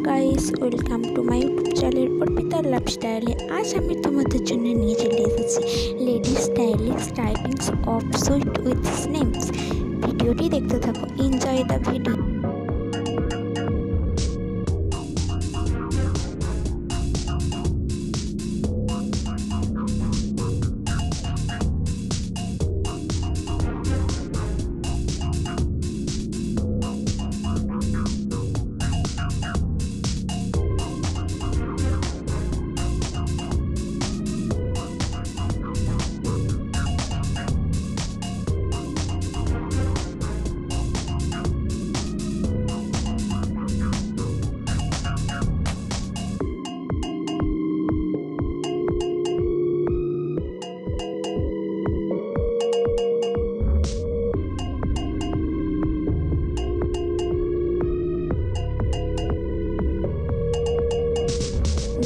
Guys, welcome to my YouTube channel Arpita লাইফস্টাইলে। আজ আমি তোমাদের জন্য নিয়ে চলে এসেছি ladies stylish typings of suit with স্নেমস। ভিডিওটি দেখতে থাকো, এনজয় দ্য ভিডিও।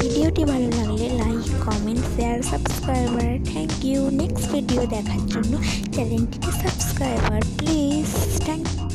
ভিডিওটি ভালো লাগলে like, comment, share, subscriber. Thank you. Next video দেখার জন্য চ্যানেলটিকে সাবস্ক্রাইবার প্লিজ। Thank you.